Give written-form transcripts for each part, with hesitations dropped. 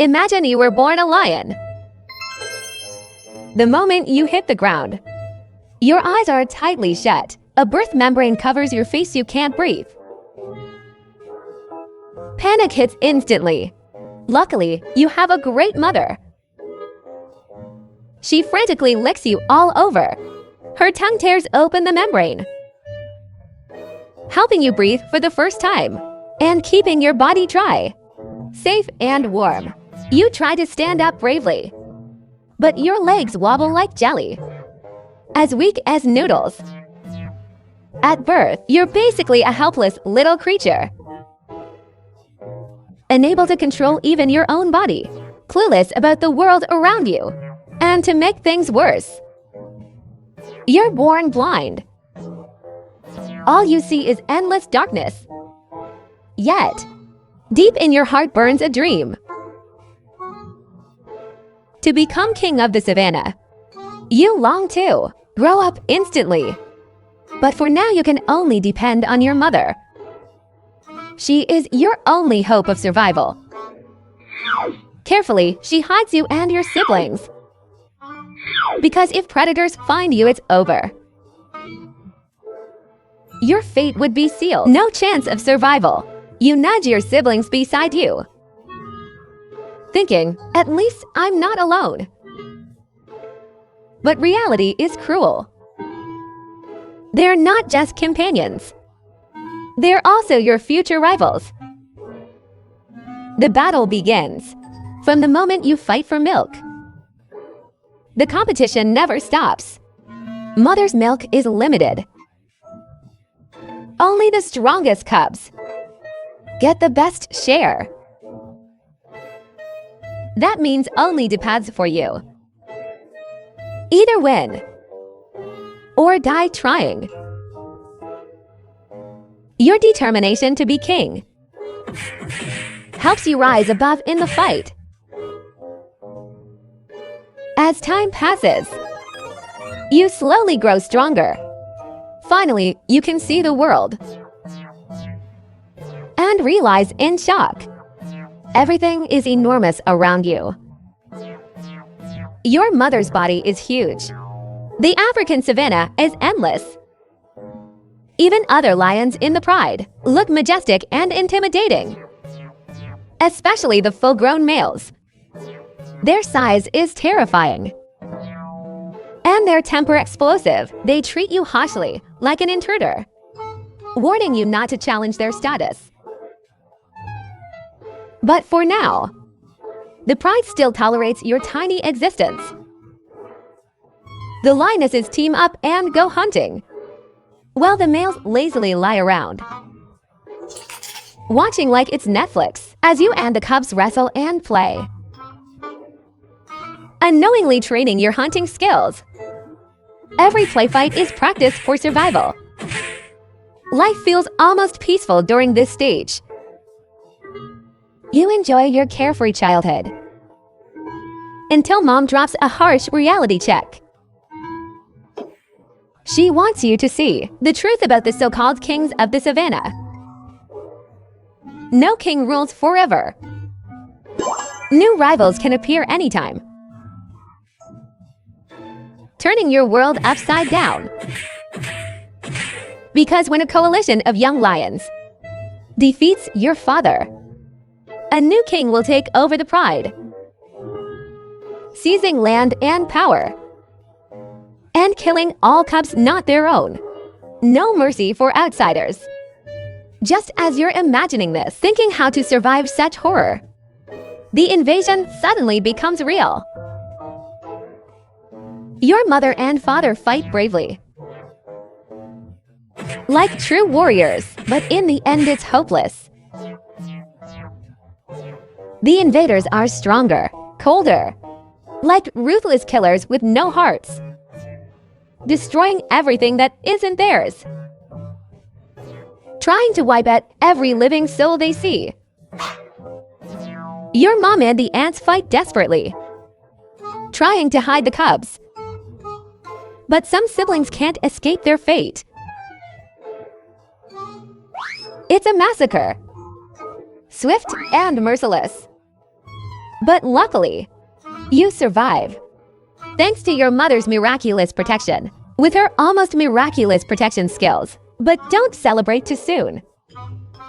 Imagine you were born a lion. The moment you hit the ground, your eyes are tightly shut. A birth membrane covers your face, you can't breathe. Panic hits instantly. Luckily, you have a great mother. She frantically licks you all over. Her tongue tears open the membrane, helping you breathe for the first time and keeping your body dry, safe and warm. You try to stand up bravely, but your legs wobble like jelly, as weak as noodles. At birth, you're basically a helpless little creature, unable to control even your own body, clueless about the world around you. And to make things worse, you're born blind. All you see is endless darkness. Yet, deep in your heart burns a dream: to become king of the savannah. You long to grow up instantly. But for now, you can only depend on your mother. She is your only hope of survival. Carefully, she hides you and your siblings, because if predators find you, it's over. Your fate would be sealed. No chance of survival. You nudge your siblings beside you, thinking, at least I'm not alone. But reality is cruel. They're not just companions. They're also your future rivals. The battle begins from the moment you fight for milk. The competition never stops. Mother's milk is limited. Only the strongest cubs get the best share. That means only the paths for you. Either win or die trying. Your determination to be king helps you rise above in the fight. As time passes, you slowly grow stronger. Finally, you can see the world and realize in shock, everything is enormous around you. Your mother's body is huge. The African savanna is endless. Even other lions in the pride look majestic and intimidating, especially the full-grown males. Their size is terrifying, and their temper explosive. They treat you harshly, like an intruder, warning you not to challenge their status. But for now, the pride still tolerates your tiny existence. The lionesses team up and go hunting, while the males lazily lie around, watching like it's Netflix as you and the cubs wrestle and play, unknowingly training your hunting skills. Every play fight is practice for survival. Life feels almost peaceful during this stage. You enjoy your carefree childhood until mom drops a harsh reality check. She wants you to see the truth about the so-called kings of the savannah. No king rules forever. New rivals can appear anytime, turning your world upside down. Because when a coalition of young lions defeats your father, a new king will take over the pride, seizing land and power, and killing all cubs not their own. No mercy for outsiders. Just as you're imagining this, thinking how to survive such horror, the invasion suddenly becomes real. Your mother and father fight bravely, like true warriors, but in the end it's hopeless. The invaders are stronger, colder, like ruthless killers with no hearts, destroying everything that isn't theirs, trying to wipe out every living soul they see. Your mom and the ants fight desperately, trying to hide the cubs. But some siblings can't escape their fate. It's a massacre, swift and merciless. But luckily, you survive. Thanks to your mother's miraculous protection, with her almost miraculous protection skills. But don't celebrate too soon.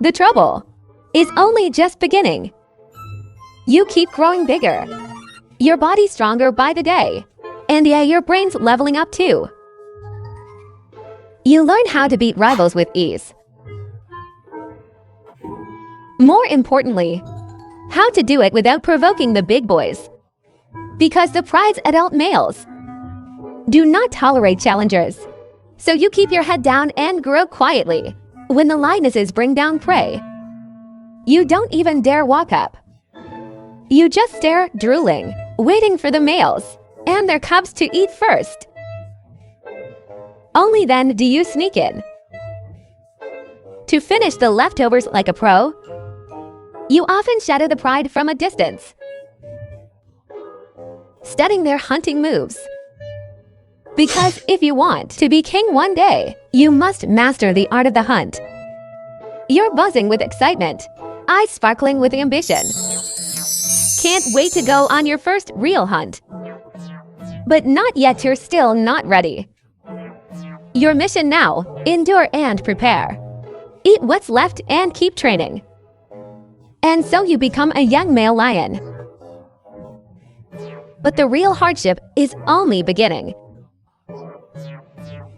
The trouble is only just beginning. You keep growing bigger. Your body's stronger by the day. And yeah, your brain's leveling up too. You learn how to beat rivals with ease. More importantly, how to do it without provoking the big boys. Because the pride's adult males do not tolerate challengers. So you keep your head down and grow quietly. When the lionesses bring down prey, you don't even dare walk up. You just stare, drooling, waiting for the males and their cubs to eat first. Only then do you sneak in. To finish the leftovers like a pro, you often shadow the pride from a distance, studying their hunting moves. Because if you want to be king one day, you must master the art of the hunt. You're buzzing with excitement, eyes sparkling with ambition. Can't wait to go on your first real hunt. But not yet, you're still not ready. Your mission now, endure and prepare. Eat what's left and keep training. And so you become a young male lion. But the real hardship is only beginning.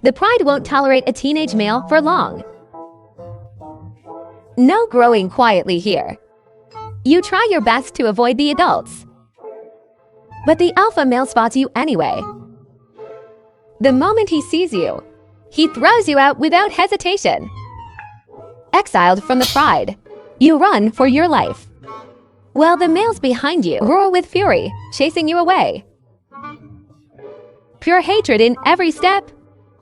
The pride won't tolerate a teenage male for long. No growing quietly here. You try your best to avoid the adults. But the alpha male spots you anyway. The moment he sees you, he throws you out without hesitation. Exiled from the pride, you run for your life. While the males behind you roar with fury, chasing you away. Pure hatred in every step.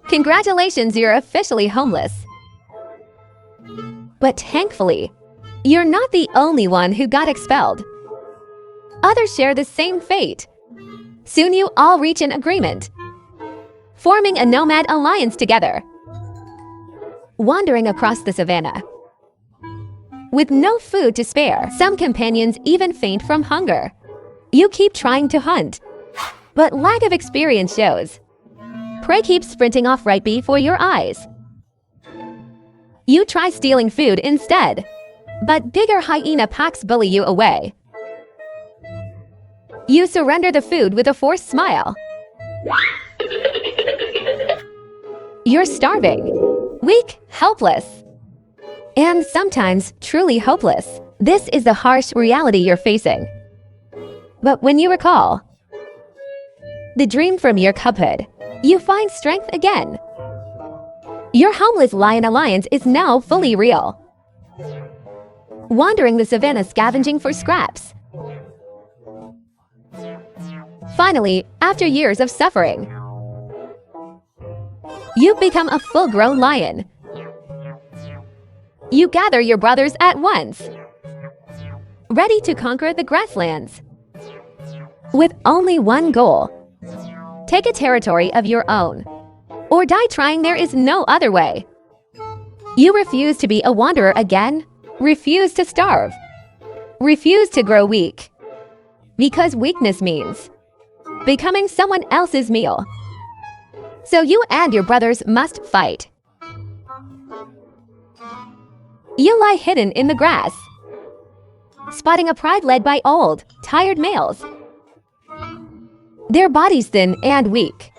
Congratulations, you're officially homeless. But thankfully, you're not the only one who got expelled. Others share the same fate. Soon you all reach an agreement, forming a nomad alliance together, wandering across the savannah. With no food to spare, some companions even faint from hunger. You keep trying to hunt, but lack of experience shows. Prey keeps sprinting off right before your eyes. You try stealing food instead, but bigger hyena packs bully you away. You surrender the food with a forced smile. You're starving, weak, helpless, and sometimes truly hopeless. This is the harsh reality you're facing. But when you recall the dream from your cubhood, you find strength again. Your homeless lion alliance is now fully real. Wandering the savannah scavenging for scraps. Finally, after years of suffering, you become a full-grown lion. You gather your brothers at once, ready to conquer the grasslands. With only one goal: take a territory of your own, or die trying. There is no other way. You refuse to be a wanderer again, refuse to starve, refuse to grow weak, because weakness means becoming someone else's meal. So you and your brothers must fight. You lie hidden in the grass, spotting a pride led by old, tired males. Their bodies thin and weak,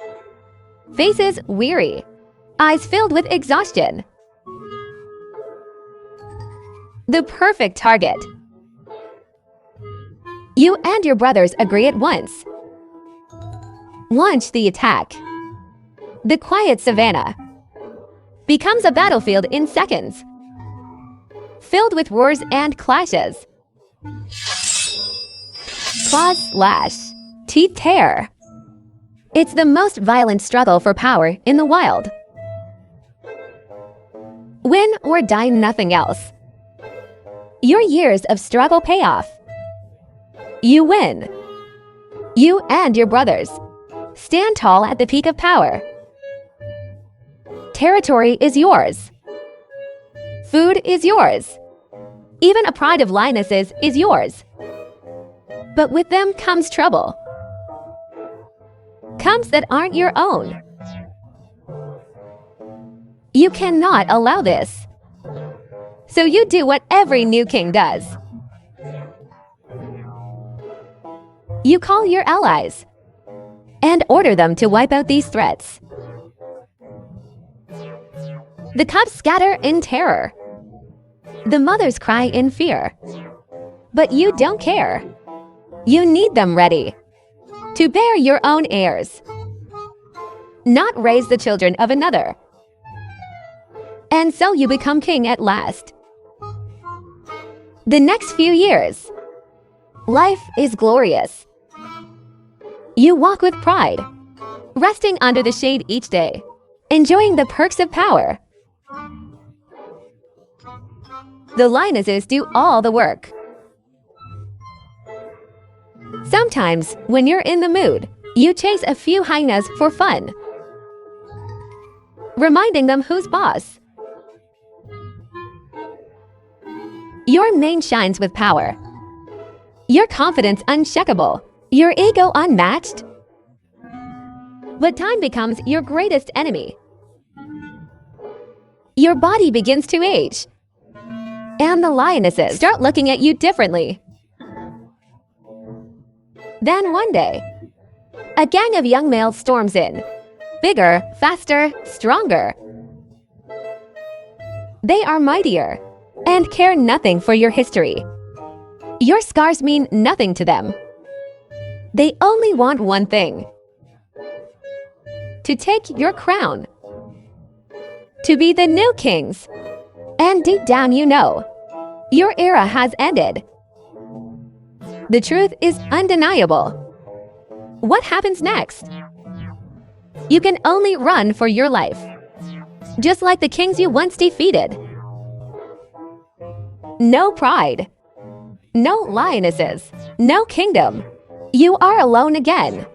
faces weary, eyes filled with exhaustion. The perfect target. You and your brothers agree at once. Launch the attack. The quiet savannah becomes a battlefield in seconds, filled with roars and clashes. Claws slash, teeth tear. It's the most violent struggle for power in the wild. Win or die, nothing else. Your years of struggle pay off. You win. You and your brothers stand tall at the peak of power. Territory is yours. Food is yours. Even a pride of lionesses is yours. But with them comes trouble. Cubs that aren't your own. You cannot allow this. So you do what every new king does. You call your allies and order them to wipe out these threats. The cubs scatter in terror. The mothers cry in fear. But you don't care. You need them ready to bear your own heirs, not raise the children of another. And so you become king at last. The next few years, life is glorious. You walk with pride, resting under the shade each day, enjoying the perks of power. The lionesses do all the work. Sometimes, when you're in the mood, you chase a few hyenas for fun, reminding them who's boss. Your mane shines with power. Your confidence unshakable. Your ego unmatched. But time becomes your greatest enemy. Your body begins to age. And the lionesses start looking at you differently. Then one day, a gang of young males storms in. Bigger, faster, stronger. They are mightier and care nothing for your history. Your scars mean nothing to them. They only want one thing: to take your crown, to be the new kings. And deep down you know, your era has ended. The truth is undeniable. What happens next? You can only run for your life, just like the kings you once defeated. No pride, no lionesses, no kingdom. You are alone again.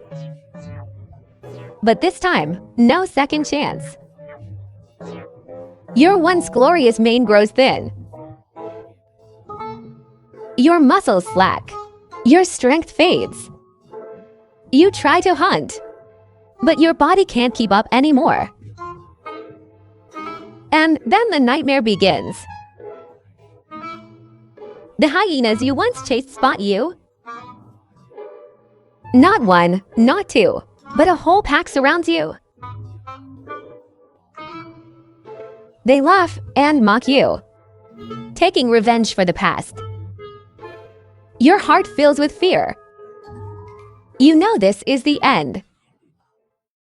But this time, no second chance. Your once glorious mane grows thin. Your muscles slack. Your strength fades. You try to hunt, but your body can't keep up anymore. And then the nightmare begins. The hyenas you once chased spot you. Not one, not two, but a whole pack surrounds you. They laugh and mock you, taking revenge for the past. Your heart fills with fear. You know this is the end.